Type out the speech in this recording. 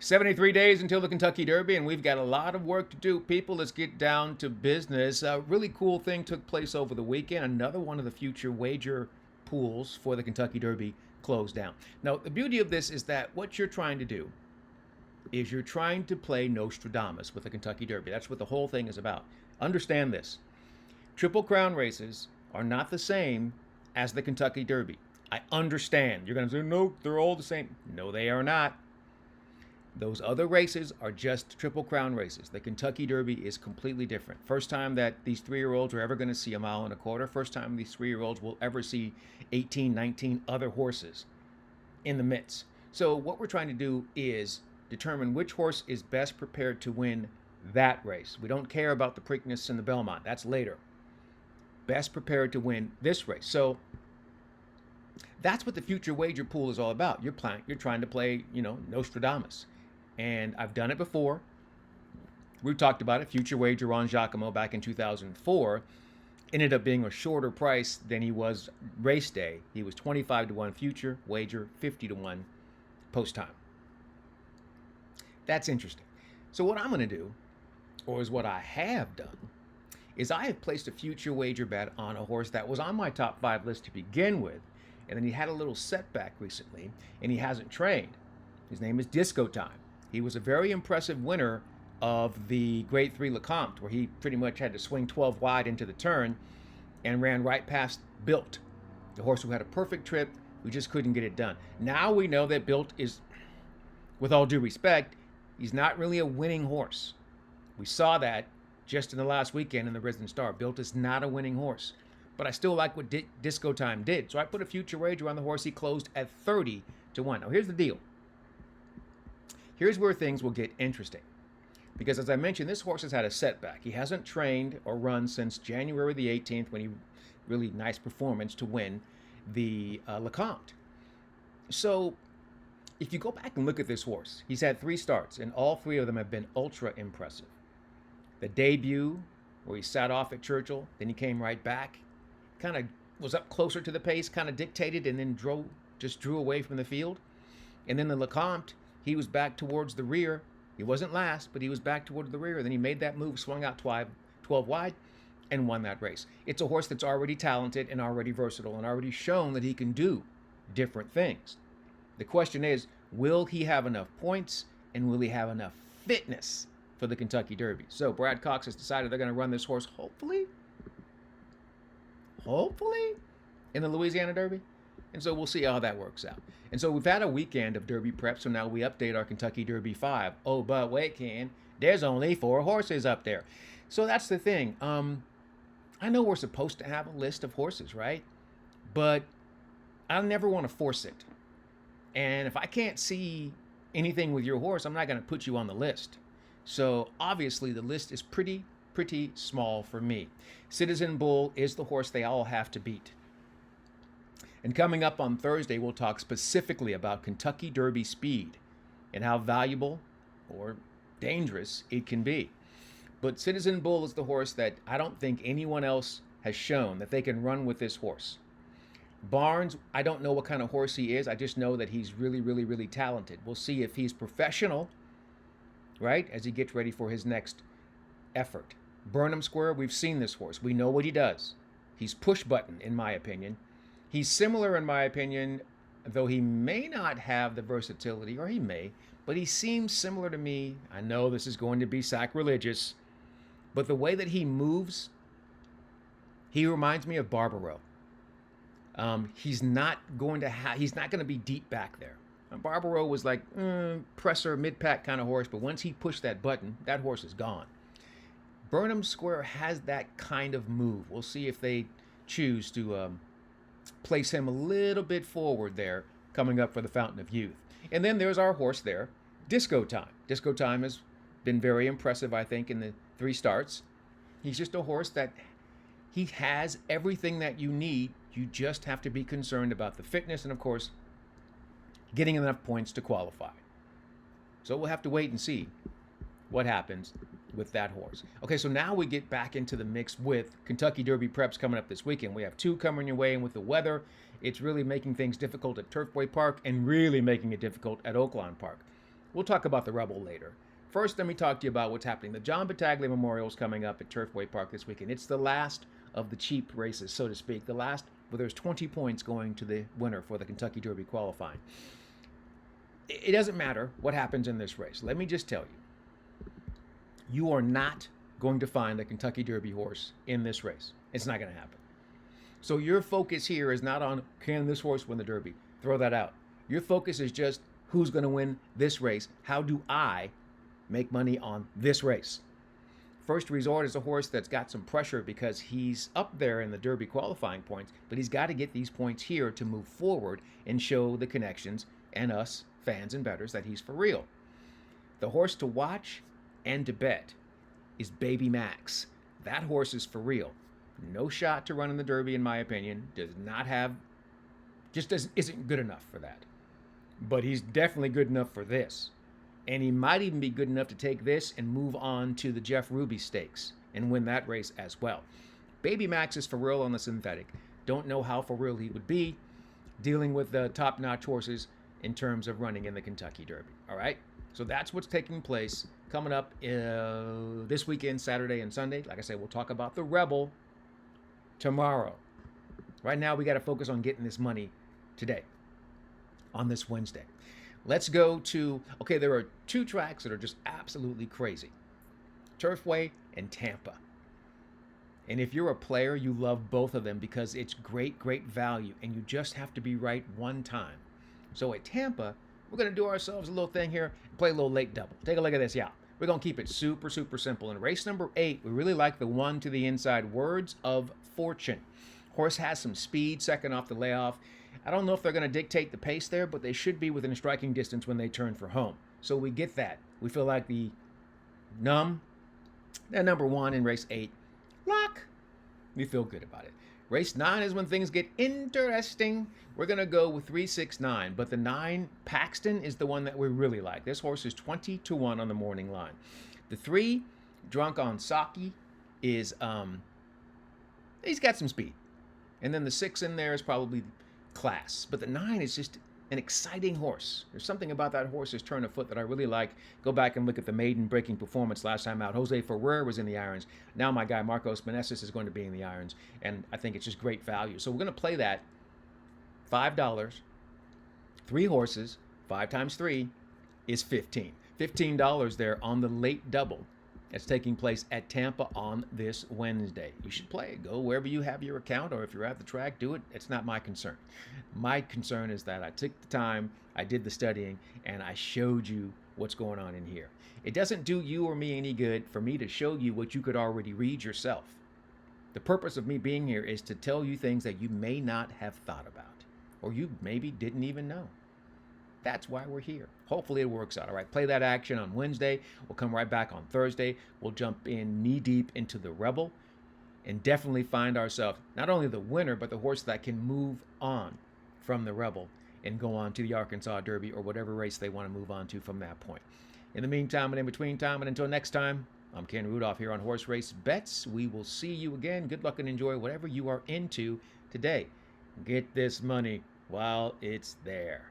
73 days until the Kentucky Derby, and we've got a lot of work to do. People, let's get down to business. A really cool thing took place over the weekend. Another one of the future wager pools for the Kentucky Derby closed down. Now, the beauty of this is that what you're trying to do is you're trying to play Nostradamus with the Kentucky Derby. That's what the whole thing is about. Understand this. Triple Crown races are not the same as the Kentucky Derby. I understand. You're going to say, no, they're all the same. No, they are not. Those other races are just Triple Crown races. The Kentucky Derby is completely different. First time that these 3-year-olds are ever going to see a mile and a quarter. First time these 3-year-olds will ever see 18, 19 other horses in the midst. So what we're trying to do is determine which horse is best prepared to win that race. We don't care about the Preakness and the Belmont. That's later. Best prepared to win this race. So that's what the future wager pool is all about. You're trying to play, Nostradamus. And I've done it before. We talked about it. Future wager on Giacomo back in 2004 ended up being a shorter price than he was race day. He was 25 to 1 future wager, 50 to 1 post time. That's interesting. So what I'm going to do, or is what I have done, is I have placed a future wager bet on a horse that was on my top 5 list to begin with, and then he had a little setback recently, and he hasn't trained. His name is Disco Time. He was a very impressive winner of the Grade 3 Lecomte, where he pretty much had to swing 12 wide into the turn and ran right past Built, the horse who had a perfect trip, who just couldn't get it done. Now we know that Built is, with all due respect, he's not really a winning horse. We saw that just in the last weekend in the Risen Star. Built is not a winning horse. But I still like what Disco Time did. So I put a future wager on the horse. He closed at 30 to 1. Now here's the deal. Here's where things will get interesting. Because as I mentioned, this horse has had a setback. He hasn't trained or run since January the 18th, when he really nice performance to win the Lecomte. So if you go back and look at this horse, he's had 3 starts, and all 3 of them have been ultra impressive. The debut, where he sat off at Churchill, then he came right back, kind of was up closer to the pace, kind of dictated, and then drew away from the field. And then the Lecomte, he was back towards the rear. He wasn't last, but he was back towards the rear. Then he made that move, swung out 12 wide, and won that race. It's a horse that's already talented and already versatile and already shown that he can do different things. The question is, will he have enough points, and will he have enough fitness for the Kentucky Derby? So Brad Cox has decided they're going to run this horse, hopefully, in the Louisiana Derby. And so we'll see how that works out. And so we've had a weekend of Derby prep, so now we update our Kentucky Derby 5. Oh, but wait, Ken, there's only 4 horses up there. So that's the thing. I know we're supposed to have a list of horses, right? But I never want to force it. And if I can't see anything with your horse, I'm not going to put you on the list. So obviously the list is pretty small for me. Citizen Bull is the horse they all have to beat. And coming up on Thursday, we'll talk specifically about Kentucky Derby speed and how valuable or dangerous it can be. But Citizen Bull is the horse that I don't think anyone else has shown that they can run with this horse. Barnes, I don't know what kind of horse he is. I just know that he's really talented. We'll see if he's professional, right, as he gets ready for his next effort. Burnham Square, we've seen this horse. We know what he does. He's push button, in my opinion. He's similar, in my opinion, though he may not have the versatility, or he may, but he seems similar to me. I know this is going to be sacrilegious, but the way that he moves, he reminds me of Barbaro. He's not going to be deep back there. Barbaro was like presser, mid-pack kind of horse, but once he pushed that button, that horse is gone. Burnham Square has that kind of move. We'll see if they choose to place him a little bit forward there, coming up for the Fountain of Youth. And then there's our horse there, Disco Time. Disco Time has been very impressive, I think, in the 3 starts. He's just a horse that he has everything that you need. You just have to be concerned about the fitness and, of course, getting enough points to qualify. So we'll have to wait and see what happens with that horse. Okay, so now we get back into the mix with Kentucky Derby preps coming up this weekend. We have 2 coming your way, and with the weather, it's really making things difficult at Turfway Park and really making it difficult at Oaklawn Park. We'll talk about the Rebel later. First, let me talk to you about what's happening. The John Battaglia Memorial is coming up at Turfway Park this weekend. It's the last of the cheap races, so to speak. The last where there's 20 points going to the winner for the Kentucky Derby qualifying. It doesn't matter what happens in this race. Let me just tell you, you are not going to find a Kentucky Derby horse in this race. It's not going to happen. So your focus here is not on, can this horse win the Derby? Throw that out. Your focus is just, who's going to win this race? How do I make money on this race? First Resort is a horse that's got some pressure because he's up there in the Derby qualifying points, but he's got to get these points here to move forward and show the connections and us fans and bettors that he's for real. The horse to watch and to bet is Baby Max. That horse is for real. No shot to run in the Derby, in my opinion. Does not have, isn't good enough for that. But he's definitely good enough for this. And he might even be good enough to take this and move on to the Jeff Ruby Stakes and win that race as well. Baby Max is for real on the synthetic. Don't know how for real he would be dealing with the top-notch horses in terms of running in the Kentucky Derby. All right? So that's what's taking place coming up this weekend, Saturday and Sunday. Like I said, we'll talk about the Rebel tomorrow. Right now, we got to focus on getting this money today, on this Wednesday. Let's go to, okay, there are two tracks that are just absolutely crazy. Turfway and Tampa. And if you're a player, you love both of them because it's great, great value, and you just have to be right one time. So at Tampa, we're going to do ourselves a little thing here and play a little late double. Take a look at this, yeah. We're going to keep it super, super simple. In race number 8, we really like the one to the inside, Words of Fortune. Horse has some speed, second off the layoff. I don't know if they're going to dictate the pace there, but they should be within striking distance when they turn for home. So we get that. We feel like the number 1 in race 8, lock. We feel good about it. Race 9 is when things get interesting. We're going to go with 3, 6, 9. But the 9, Paxton, is the one that we really like. This horse is 20-1 on the morning line. The 3, Drunk on Saki, is, he's got some speed. And then the 6 in there is probably class. But the 9 is just an exciting horse. There's something about that horse's turn of foot that I really like. Go back and look at the maiden breaking performance last time out. Jose Ferrer was in the irons. Now my guy Marcos Meneses is going to be in the irons. And I think it's just great value. So we're going to play that. $5. 3 horses. 5 times 3 is 15. $15 there on the late double. That's taking place at Tampa on this Wednesday. You should play it. Go wherever you have your account, or if you're at the track, do it. It's not my concern. My concern is that I took the time, I did the studying, and I showed you what's going on in here. It doesn't do you or me any good for me to show you what you could already read yourself. The purpose of me being here is to tell you things that you may not have thought about, or you maybe didn't even know. That's why we're here. Hopefully it works out. All right, play that action on Wednesday. We'll come right back on Thursday. We'll jump in knee-deep into the Rebel and definitely find ourselves not only the winner, but the horse that can move on from the Rebel and go on to the Arkansas Derby or whatever race they want to move on to from that point. In the meantime and in between time and until next time, I'm Ken Rudulph here on Horse Race Bets. We will see you again. Good luck and enjoy whatever you are into today. Get this money while it's there.